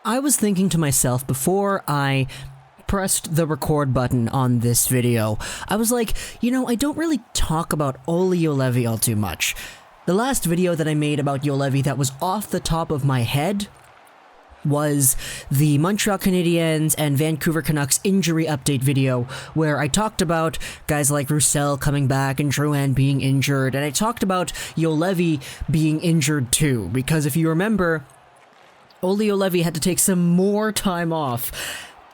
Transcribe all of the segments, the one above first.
I was thinking to myself before I pressed the record button on this video, I was like, I don't really talk about Olli Juolevi all too much. The last video that I made about Juolevi that was off the top of my head was the Montreal Canadiens and Vancouver Canucks injury update video, where I talked about guys like Roussel coming back and Drouin being injured, and I talked about Juolevi being injured too, because if you remember, Olli Juolevi had to take some more time off,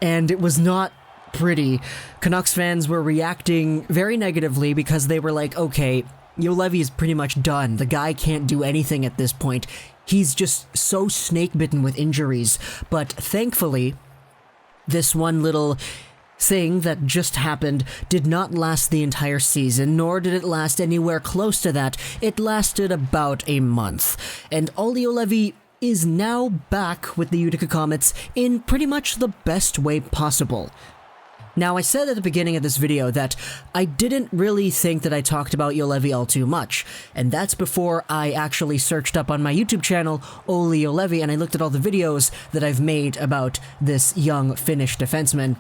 and it was not pretty. Canucks fans were reacting very negatively because they were like, okay, Juolevi is pretty much done. The guy can't do anything at this point. He's just so snake-bitten with injuries. But thankfully, this one little thing that just happened did not last the entire season, nor did it last anywhere close to that. It lasted about a month. And Olli Juolevi is now back with the Utica Comets in pretty much the best way possible. Now, I said at the beginning of this video that I didn't really think that I talked about Juolevi all too much, and that's before I actually searched up on my YouTube channel Olli Juolevi and I looked at all the videos that I've made about this young Finnish defenseman.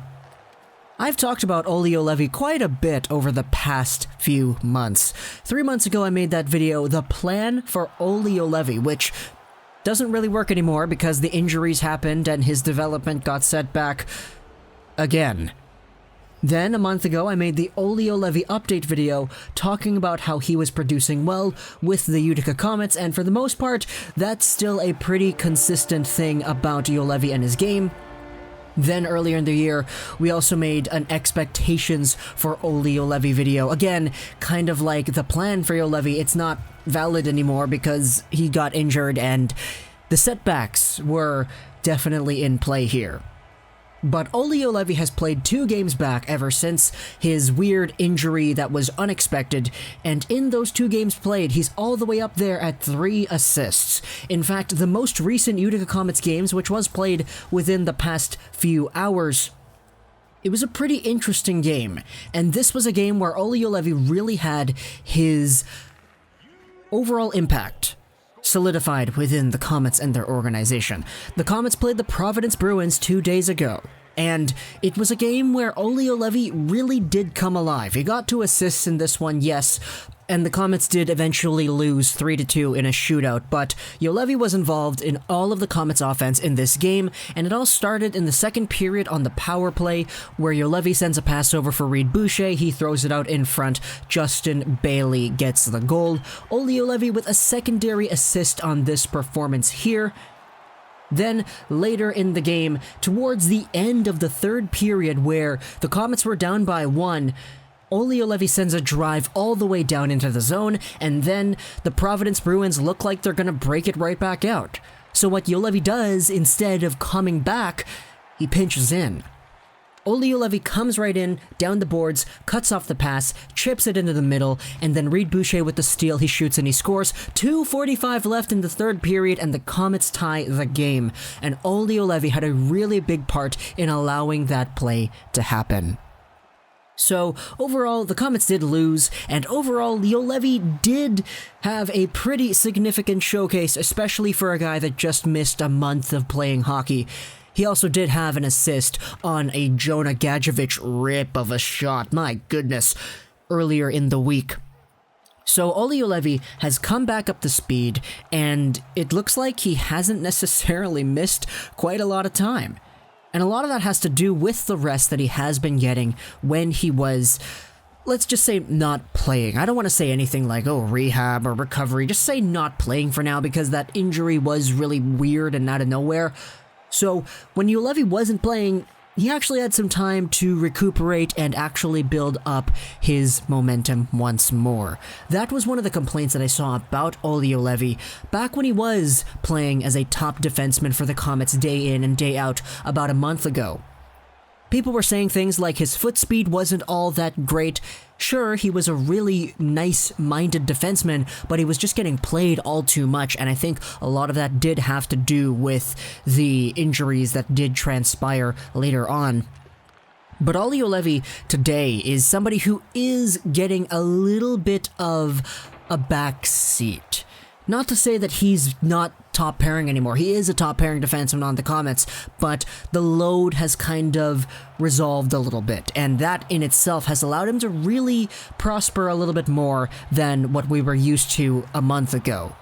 I've talked about Olli Juolevi quite a bit over the past few months. 3 months ago I made that video, The Plan for Olli Juolevi, which doesn't really work anymore because the injuries happened and his development got set back again. Then, a month ago, I made the Olli Juolevi update video talking about how he was producing well with the Utica Comets, and for the most part, that's still a pretty consistent thing about Juolevi and his game. Then, earlier in the year, we also made an expectations for Olli Juolevi video. Again, kind of like the plan for Juolevi, it's not valid anymore because he got injured and the setbacks were definitely in play here. But Olli Juolevi has played 2 games back ever since his weird injury that was unexpected, and in those 2 games played, he's all the way up there at 3 assists. In fact, the most recent Utica Comets games, which was played within the past few hours, it was a pretty interesting game, and this was a game where Olli Juolevi really had his overall impact solidified within the Comets and their organization. The Comets played the Providence Bruins 2 days ago, and it was a game where Olli Juolevi really did come alive. He got 2 assists in this one, yes, and the Comets did eventually lose 3-2 in a shootout, but Juolevi was involved in all of the Comets' offense in this game, and it all started in the second period on the power play, where Juolevi sends a pass over for Reid Boucher, he throws it out in front, Justin Bailey gets the goal. Olli Juolevi with a secondary assist on this performance here. Then, later in the game, towards the end of the third period where the Comets were down by 1, Olli Juolevi sends a drive all the way down into the zone, and then the Providence Bruins look like they're gonna break it right back out. So what Juolevi does, instead of coming back, he pinches in. Olli Juolevi comes right in, down the boards, cuts off the pass, chips it into the middle, and then Reid Boucher with the steal, he shoots and he scores. 2:45 left in the third period, and the Comets tie the game. And Olli Juolevi had a really big part in allowing that play to happen. So, overall, the Comets did lose, and overall, Juolevi did have a pretty significant showcase, especially for a guy that just missed a month of playing hockey. He also did have an assist on a Jonah Gadjevich rip of a shot, my goodness, earlier in the week. So Olli Juolevi has come back up to speed, and it looks like he hasn't necessarily missed quite a lot of time. And a lot of that has to do with the rest that he has been getting when he was, let's just say, not playing. I don't want to say anything like, rehab or recovery. Just say not playing for now, because that injury was really weird and out of nowhere. So when Juolevi wasn't playing, he actually had some time to recuperate and actually build up his momentum once more. That was one of the complaints that I saw about Olli Juolevi back when he was playing as a top defenseman for the Comets day in and day out about a month ago. People were saying things like his foot speed wasn't all that great. Sure, he was a really nice-minded defenseman, but he was just getting played all too much, and I think a lot of that did have to do with the injuries that did transpire later on. But Olli Juolevi today is somebody who is getting a little bit of a back seat. Not to say that he's not top pairing anymore. He is a top pairing defenseman on the Comets, but the load has kind of resolved a little bit, and that in itself has allowed him to really prosper a little bit more than what we were used to a month ago.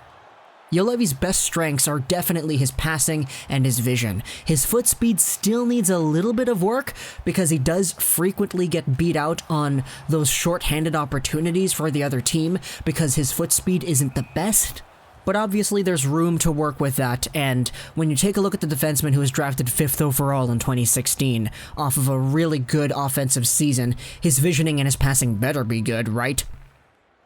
Juolevi's best strengths are definitely his passing and his vision. His foot speed still needs a little bit of work because he does frequently get beat out on those short-handed opportunities for the other team because his foot speed isn't the best. But obviously there's room to work with that, and when you take a look at the defenseman who was drafted 5th overall in 2016 off of a really good offensive season, his visioning and his passing better be good, right?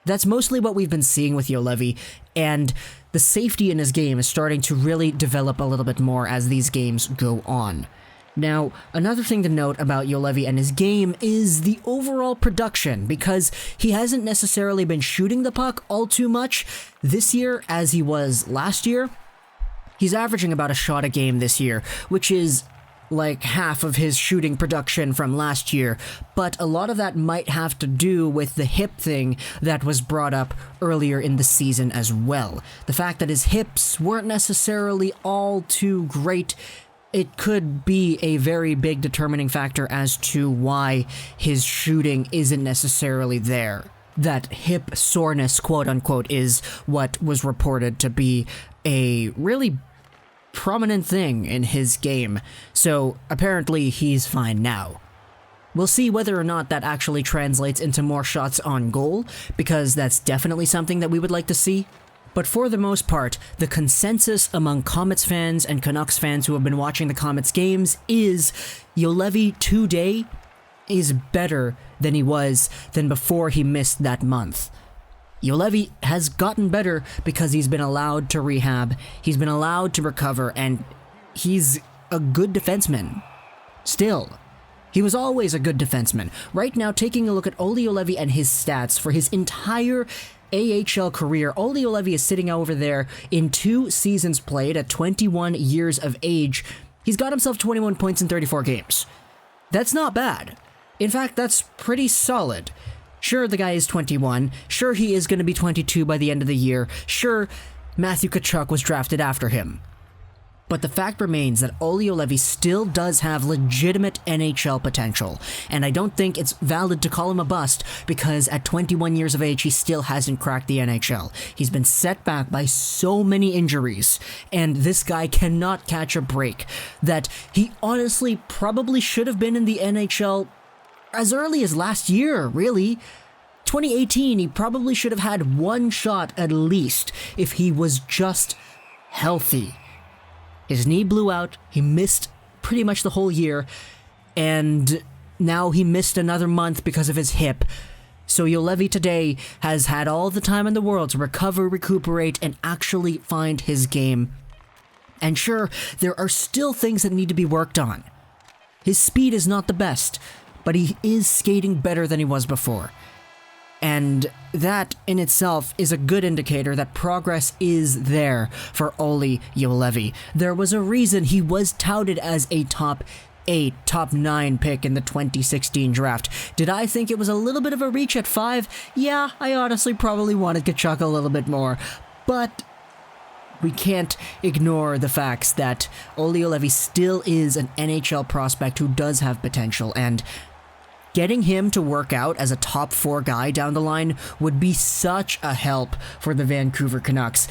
That's mostly what we've been seeing with Juolevi, and the safety in his game is starting to really develop a little bit more as these games go on. Now, another thing to note about Juolevi and his game is the overall production, because he hasn't necessarily been shooting the puck all too much this year as he was last year. He's averaging about a shot a game this year, which is like half of his shooting production from last year, but a lot of that might have to do with the hip thing that was brought up earlier in the season as well. The fact that his hips weren't necessarily all too great, it could be a very big determining factor as to why his shooting isn't necessarily there. That hip soreness, quote unquote, is what was reported to be a really prominent thing in his game, so apparently he's fine now. We'll see whether or not that actually translates into more shots on goal, because that's definitely something that we would like to see. But for the most part, the consensus among Comets fans and Canucks fans who have been watching the Comets games is Juolevi today is better than he was than before he missed that month. Juolevi has gotten better because he's been allowed to rehab, he's been allowed to recover, and he's a good defenseman. Still. He was always a good defenseman. Right now, taking a look at Olli Juolevi and his stats for his entire AHL career, Olli Juolevi is sitting over there in 2 seasons played at 21 years of age. He's got himself 21 points in 34 games. That's not bad. In fact, that's pretty solid. Sure, the guy is 21. Sure, he is going to be 22 by the end of the year. Sure, Matthew Tkachuk was drafted after him. But the fact remains that Olli Juolevi still does have legitimate NHL potential, and I don't think it's valid to call him a bust because at 21 years of age he still hasn't cracked the NHL. He's been set back by so many injuries, and this guy cannot catch a break that he honestly probably should have been in the NHL as early as last year, really. 2018, he probably should have had 1 shot at least if he was just healthy. His knee blew out, he missed pretty much the whole year, and now he missed another month because of his hip. So Juolevi today has had all the time in the world to recover, recuperate, and actually find his game. And sure, there are still things that need to be worked on. His speed is not the best, but he is skating better than he was before. And that in itself is a good indicator that progress is there for Olli Juolevi. There was a reason he was touted as a top 8, top 9 pick in the 2016 draft. Did I think it was a little bit of a reach at 5? Yeah, I honestly probably wanted Tkachuk a little bit more. But we can't ignore the facts that Olli Juolevi still is an NHL prospect who does have potential, and getting him to work out as a top 4 guy down the line would be such a help for the Vancouver Canucks.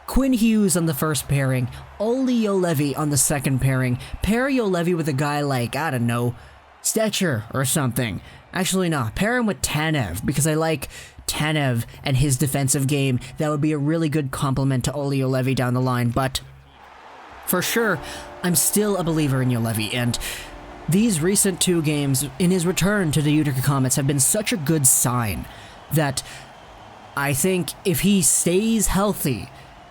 Quinn Hughes on the first pairing, Olli Juolevi on the second pairing. Pair Juolevi with a guy like, I don't know, Stetcher or something. Actually, no, pair him with Tanev, because I like Tanev and his defensive game. That would be a really good compliment to Olli Juolevi down the line, but for sure, I'm still a believer in Juolevi, and these recent 2 games in his return to the Utica Comets have been such a good sign that I think if he stays healthy,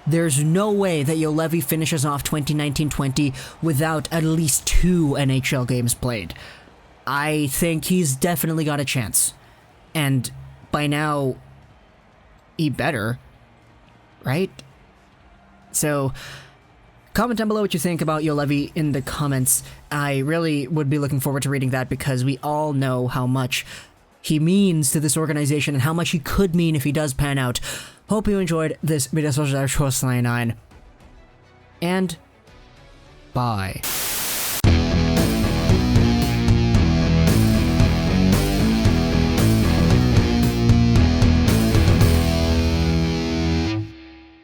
there's no way that Juolevi finishes off 2019-20 without at least 2 NHL games played. I think he's definitely got a chance. And by now, he better, right? So comment down below what you think about Juolevi in the comments. I really would be looking forward to reading that because we all know how much he means to this organization and how much he could mean if he does pan out. Hope you enjoyed this video. 99, and bye.